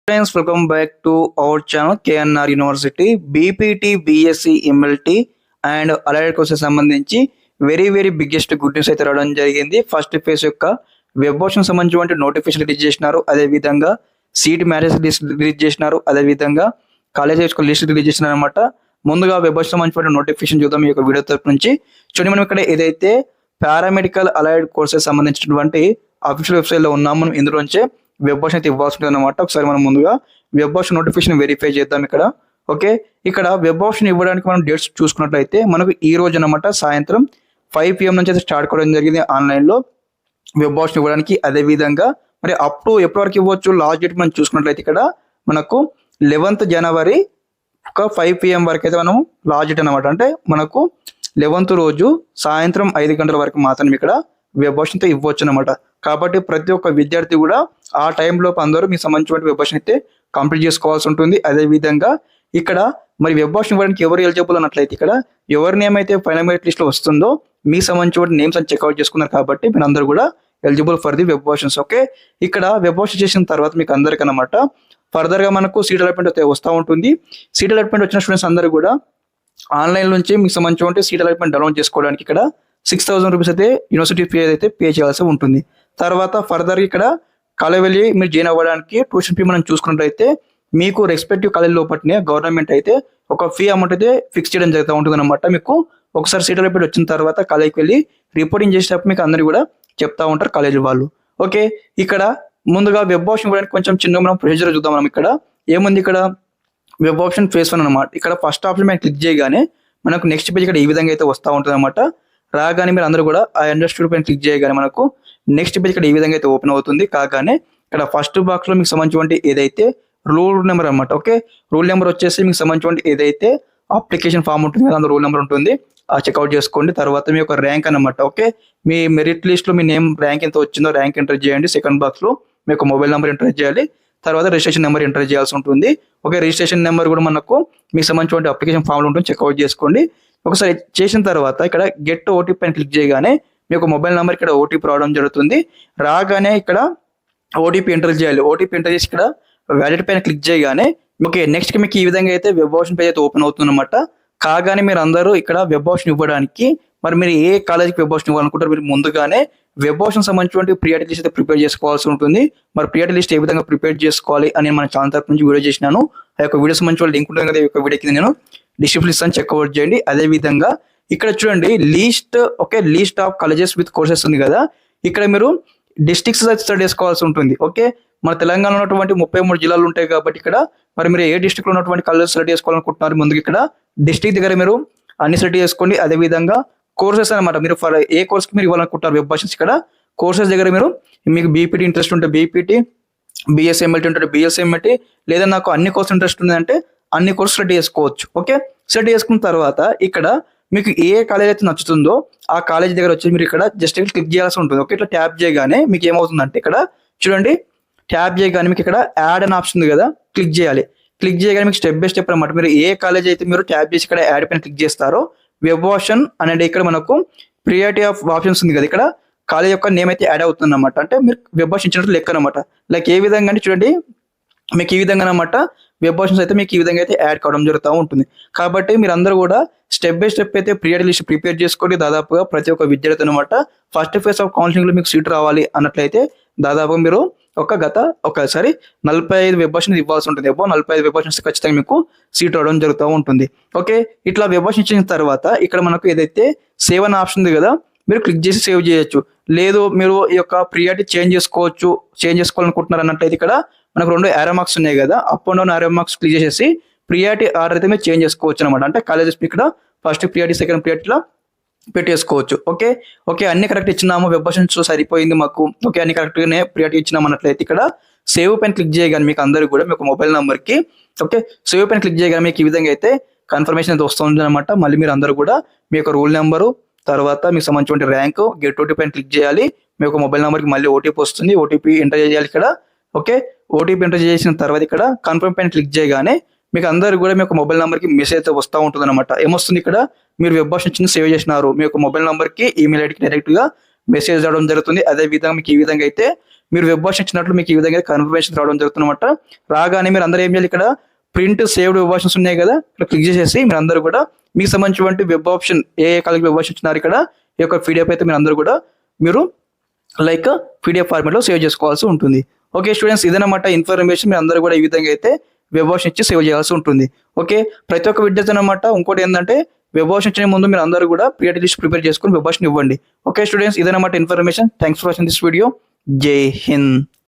Friends, welcome back to our channel KNR University BPT BSc MLT and allied courses సంబంధించి very biggest good news అయితే రావడం జరిగింది. First phase యొక్క web option సంబంధించిన notification release చేసినారు. అదేవిధంగా సీట్ మ్యారేజ్ లిస్ట్ రిలీజ్ చేసినారు. అదేవిధంగా కాలేజ్ లిస్ట్ రిలీజ్ చేసినారు అనమాట. ముందుగా వెబ్ ఆప్షన్ సంబంధించిన నోటిఫికేషన్ చూద్దాం ఈ యొక్క వీడియో తరపు నుంచి. చూడండి, మనం ఇక్కడ ఏదైతే పారామెడికల్ అలైడ్ కోర్సెస్ సంబంధించినటువంటి అఫీషియల్ వెబ్సైట్లో ఉన్నాం. మనం ఇందులోంచే వెబ్ ఆప్షన్ అయితే ఇవ్వాల్సి ఉంటుంది అనమాట. ఒకసారి మనం ముందుగా వెబ్ ఆప్షన్ నోటిఫికేషన్ వెరిఫై చేద్దాం ఇక్కడ. ఓకే, ఇక్కడ వెబ్ ఆప్షన్ ఇవ్వడానికి మనం డేట్స్ చూసుకున్నట్లయితే మనకు ఈ రోజు అనమాట సాయంత్రం 5 PM నుంచి అయితే స్టార్ట్ కావడం జరిగింది ఆన్లైన్లో వెబ్ ఆప్షన్ ఇవ్వడానికి. అదేవిధంగా మరి అప్ టు ఎప్పటి వరకు ఇవ్వచ్చు లాస్ట్ డేట్ మనం చూసుకున్నట్లయితే ఇక్కడ మనకు 11th January ఒక 5 PM వరకు అయితే మనం లాస్ట్ డేట్ అనమాట. అంటే మనకు 11th రోజు సాయంత్రం 5 గంటల వరకు మాత్రం ఇక్కడ వెబ్ ఆప్షన్తో ఇవ్వచ్చు అనమాట. కాబట్టి ప్రతి ఒక్క విద్యార్థి కూడా ఆ టైంలోపు అందరూ మీకు సంబంధించిన వెబ్ ఆప్షన్ అయితే కంప్లీట్ చేసుకోవాల్సి ఉంటుంది. అదేవిధంగా ఇక్కడ మరి వెబ్ ఆప్షన్ ఇవ్వడానికి ఎవరు ఎలిజిబుల్ అన్నట్లయితే ఇక్కడ ఎవరి నేమ్ అయితే ఫైనల్ మెరిట్ లిస్ట్లో వస్తుందో మీ సంబంధించిన నేమ్స్ అని చెక్అవుట్ చేసుకున్నారు. కాబట్టి మీరు అందరూ కూడా eligible for the web options. Okay, ఇక్కడ వెబ్ ఆప్షన్ చేసిన తర్వాత మీకు అందరికీ అనమాట ఫర్దర్గా మనకు సీట్ అలాట్మెంట్ అయితే వస్తూ ఉంటుంది. సీట్ అలాట్మెంట్ వచ్చిన స్టూడెంట్స్ అందరూ కూడా ఆన్లైన్ నుంచి మీకు సంబంధించిన సీట్ అలాట్మెంట్ డౌన్లోడ్ చేసుకోవడానికి ఇక్కడ 6,000 రూపీస్ అయితే యూనివర్సిటీ ఫీ అయితే పే చేయాల్సి ఉంటుంది. తర్వాత ఫర్దర్ ఇక్కడ కాలేజ్ వెళ్ళి మీరు జాయిన్ అవ్వడానికి ట్యూషన్ ఫీ మనం చూసుకున్నట్లయితే మీకు రెస్పెక్టివ్ కాలేజ్ లోపలనే గవర్నమెంట్ అయితే ఒక ఫీ అమౌంట్ అయితే ఫిక్స్ చేయడం జరుగుతూ ఉంటుంది అనమాట. మీకు ఒకసారి సీట్ అలాట్మెంట్ వచ్చిన తర్వాత కాలేజ్కి వెళ్ళి రిపోర్టింగ్ చేసేటప్పుడు మీకు అందరూ కూడా చెప్తా ఉంటారు కాలేజ్ వాళ్ళు. ఓకే, ఇక్కడ ముందుగా వెబ్ ఆప్షన్ ఇవ్వడానికి కొంచెం చిన్న మనం ప్రొసీజర్ చూద్దాం. మనం ఇక్కడ ఏముంది, ఇక్కడ వెబ్ ఆప్షన్ ఫేజ్ 1 అనమాట. ఇక్కడ ఫస్ట్ ఆప్షన్ మేము క్లిక్ చేయగానే మనకు నెక్స్ట్ పేజ్ ఇక్కడ ఈ విధంగా అయితే వస్తూ ఉంటుంది అనమాట. రాగానే మీరు అందరూ కూడా ఆ అండర్స్టూడ్ పైన క్లిక్ చేయగానే మనకు నెక్స్ట్ పేజ్ ఇక్కడ ఈ విధంగా అయితే ఓపెన్ అవుతుంది. కాగానే ఇక్కడ ఫస్ట్ బాక్స్లో మీకు సంబంధించిన ఏదైతే రూల్ నెంబర్ అనమాట. ఓకే, రూల్ నెంబర్ వచ్చేసి మీకు సంబంధించిన ఏదైతే అప్లికేషన్ ఫామ్ ఉంటుంది కదా అందులో రూల్ నెంబర్ ఉంటుంది, ఆ చెక్అవుట్ చేసుకోండి. తర్వాత మీ యొక్క ర్యాంక్ అనమాట. ఓకే, మీ మెరిట్ లిస్ట్లో మీ నేమ్ ర్యాంక్ ఎంత వచ్చిందో ర్యాంక్ ఎంటర్ చేయండి. సెకండ్ బాక్స్లో మీ యొక్క మొబైల్ నెంబర్ ఎంటర్ చేయాలి. తర్వాత రిజిస్ట్రేషన్ నెంబర్ ఎంటర్ చేయాల్సి ఉంటుంది. ఓకే, రిజిస్ట్రేషన్ నెంబర్ కూడా మనకు మీకు సంబంధించిన అప్లికేషన్ ఫామ్లో ఉంటుంది, చెక్అవుట్ చేసుకోండి. ఒకసారి చేసిన తర్వాత ఇక్కడ గెట్ ఓటీపీ అని క్లిక్ చేయగానే మీ యొక్క మొబైల్ నెంబర్ ఇక్కడ ఓటీపీ రావడం జరుగుతుంది. రాగానే ఇక్కడ ఓటీపీ ఎంటర్ చేయాలి. ఓటీపీ ఎంటర్ చేసి ఇక్కడ వ్యాలిడ్ పైన క్లిక్ చేయగానే ఓకే నెక్స్ట్ మీకు ఈ విధంగా అయితే వెబ్ ఆప్షన్ పేజ్ అయితే ఓపెన్ అవుతుంది అనమాట. కాగానే మీరు అందరూ ఇక్కడ వెబ్ ఆప్షన్ ఇవ్వడానికి మరి మీరు ఏ కాలేజ్కి వెబ్ ఆప్షన్ ఇవ్వాలనుకుంటారు మీరు ముందుగానే వెబ్ ఆప్షన్ సంబంధించిన ప్రియారిటీ లిస్ట్ అయితే ప్రిపేర్ చేసుకోవాల్సి ఉంటుంది. మరి ప్రియారిటీ లిస్ట్ ఏ విధంగా ప్రిపేర్ చేసుకోవాలి అని మన ఛానల్ తరపు నుంచి వీడియో చేసినాను. ఆ యొక్క వీడియో సంబంధించిన లింక్ ఉంటుంది కదా, ఈ యొక్క వీడియో కింద నేను డిస్క్రిప్షన్ ఇస్తాను, చెక్అవుట్ చేయండి. అదేవిధంగా ఇక్కడ చూడండి list, okay list of colleges with courses ఉంది కదా, ఇక్కడ మీరు డిస్ట్రిక్ట్స్ సెలెక్ట్ చేసుకోవాల్సి ఉంటుంది. ఓకే, మన తెలంగాణలో ఉన్నటువంటి 33 జిల్లాలు ఉంటాయి కాబట్టి ఇక్కడ మరి మీరు ఏ డిస్ట్రిక్ట్లో ఉన్నటువంటి కాలేజెస్ సెలెక్ట్ చేసుకోవాలనుకుంటున్నారు ముందుకు ఇక్కడ డిస్ట్రిక్ట్ దగ్గర మీరు అన్ని సెలెక్ట్ చేసుకోండి. అదేవిధంగా కోర్సెస్ అనమాట, మీరు ఫర్ ఏ కోర్స్కి మీరు ఇవ్వాలనుకుంటున్నారు వెబ్ ఆప్షన్స్ ఇక్కడ కోర్సెస్ దగ్గర మీరు మీకు బీపీటీ ఇంట్రెస్ట్ ఉంటే బీపీటీ, బిఎస్సీ ఎంఎల్టీ ఉంటే బిఎస్సీ ఎంఎల్టీ, లేదా నాకు అన్ని కోర్స్ ఇంట్రెస్ట్ ఉందంటే అన్ని కోర్సు సెలెక్ట్ చేసుకోవచ్చు. ఓకే, సెలెక్ట్ చేసుకున్న తర్వాత ఇక్కడ మీకు ఏ కాలేజ్ అయితే నచ్చుతుందో ఆ కాలేజ్ దగ్గర వచ్చి మీరు ఇక్కడ జస్ట్ క్లిక్ చేయాల్సి ఉంటుంది. ఓకే, ఇట్లా ట్యాప్ చేయగానే మీకు ఏమవుతుందంటే ఇక్కడ చూడండి, ట్యాప్ చేయగానే మీకు ఇక్కడ యాడ్ అని ఆప్షన్ ఉంది కదా, క్లిక్ చేయాలి. క్లిక్ చేయగానే మీకు స్టెప్ బై స్టెప్ అనమాట మీరు ఏ కాలేజ్ అయితే మీరు ట్యాప్ చేసి ఇక్కడ యాడ్ పైన క్లిక్ చేస్తారో వెబ్ ఆప్షన్ అనేది ఇక్కడ మనకు ప్రియారిటీ ఆఫ్ ఆప్షన్స్ ఉంది కదా, ఇక్కడ కాలేజ్ యొక్క నేమ్ అయితే యాడ్ అవుతుంది అనమాట. అంటే మీరు వెబ్ ఆప్షన్ ఇచ్చినట్టు లెక్క అనమాట. లైక్ ఏ విధంగా అంటే చూడండి మీకు ఈ విధంగా అనమాట వెబ్ ఆప్షన్స్ అయితే మీకు ఈ విధంగా అయితే యాడ్ కావడం జరుగుతూ ఉంటుంది. కాబట్టి మీరు అందరూ కూడా స్టెప్ బై స్టెప్ అయితే ప్రియారిటీ లిస్ట్ ప్రిపేర్ చేసుకోండి. దాదాపుగా ప్రతి ఒక్క విద్యార్థి అనమాట ఫస్ట్ ఫేజ్ ఆఫ్ కౌన్సిలింగ్లో మీకు సీట్ రావాలి అన్నట్లయితే దాదాపు మీరు ఒకసారి 45 వెబ్ ఆప్షన్స్ ఇవ్వాల్సి ఉంటుంది. 45 వెబ్ ఆప్షన్స్ ఖచ్చితంగా మీకు సీట్ రావడం జరుగుతూ ఉంటుంది. ఓకే, ఇట్లా వెబ్ ఆప్షన్ ఇచ్చిన తర్వాత ఇక్కడ మనకు ఏదైతే సేవ్ అనే ఆప్షన్ ఉంది కదా, మీరు క్లిక్ చేసి సేవ్ చేయొచ్చు. లేదు మీరు ఈ యొక్క ప్రియారిటీ చేంజ్ చేసుకోవాలనుకుంటున్నారు అన్నట్లయితే ఇక్కడ మనకు 2 యారో మార్క్స్ ఉన్నాయి కదా, up and down arrow marks click చేసేసి ప్రియారిటీ ఆర్డర్ అయితే మీరు చేంజ్ చేసుకోవచ్చు అనమాట. అంటే కాలేజెస్ ఇక్కడ ఫస్ట్ ప్రియారిటీ సెకండ్ ప్రియారిటీలో పెట్టేసుకోవచ్చు. ఓకే అన్ని కరెక్ట్ ఇచ్చినాము, వెబ్ ఆప్షన్స్ సరిపోయింది మాకు, ఓకే అన్ని కరెక్ట్గానే ప్రియారిటీ ఇచ్చినాము అన్నట్లయితే ఇక్కడ సేవ్ పైన క్లిక్ చేయగానే మీకు అందరూ కూడా మీకు మొబైల్ నెంబర్కి ఓకే సేవ్ పైన క్లిక్ చేయగానే మీకు ఈ విధంగా అయితే కన్ఫర్మేషన్ అయితే వస్తుంది అనమాట. మళ్ళీ మీరు అందరూ కూడా మీ యొక్క రూల్ నెంబరు తర్వాత మీకు సంబంధించిన ర్యాంక్ గెట్ ఓటీపీ పైన క్లిక్ చేయాలి. మీ యొక్క మొబైల్ నెంబర్కి మళ్ళీ ఓటీపీ వస్తుంది, ఓటీపీ ఎంటర్ చేయాలి ఇక్కడ. ఓకే, ఓటీపీ ఎంటర్ చేసిన తర్వాత ఇక్కడ కన్ఫర్మ్ పైన క్లిక్ చేయగానే మీకు అందరూ కూడా మీ యొక్క మొబైల్ నెంబర్కి మెసేజ్ అయితే వస్తూ ఉంటుంది అనమాట. ఏమొస్తుంది ఇక్కడ మీరు వెబ్ ఆప్షన్ ఇచ్చిన సేవ్ చేసినారు, మీ యొక్క మొబైల్ నెంబర్కి ఈమెయిల్ ఐడికి డైరెక్ట్గా మెసేజ్ రావడం జరుగుతుంది. అదే విధంగా మీకు ఈ విధంగా అయితే మీరు వెబ్ ఆప్షన్ ఇచ్చినట్లు మీకు ఈ విధంగా కన్ఫర్మేషన్ రావడం జరుగుతుందన్నమాట. రాగానే మీరు అందరూ ఏం చేయాలి, ఇక్కడ ప్రింట్ సేవ్డ్ వెబ్ ఆప్షన్స్ ఉన్నాయి కదా, ఇక్కడ క్లిక్ చేసేసి మీరు అందరూ కూడా మీకు సంబంధించినటువంటి web option A college web option ఇచ్చినారు ఇక్కడ ఈ యొక్క పీడిఎఫ్ అయితే మీరు అందరూ కూడా మీరు లైక్ పీడిఎఫ్ ఫార్మేట్లో సేవ్ చేసుకోవాల్సి ఉంటుంది. ఓకే స్టూడెంట్స్, ఇదన్నమాట ఇన్ఫర్మేషన్. మీరు అందరూ కూడా ఈ విధంగా అయితే వెబ్ ఆప్షన్ ఇచ్చి సేవ్ చేయాల్సి ఉంటుంది. ఓకే, ప్రతి ఒక్క విద్యార్థి అనమాట. ఇంకోటి ఏంటంటే వెబ్ ఆప్షన్ ఇచ్చే ముందు మీరు అందరూ కూడా ప్రియారిటీ లిస్ట్ ప్రిపేర్ చేసుకుని వెబ్ ఆప్షన్ ఇవ్వండి. ఓకే స్టూడెంట్స్, ఇదన్నమాట information. Thanks for watching this video. జై హింద్.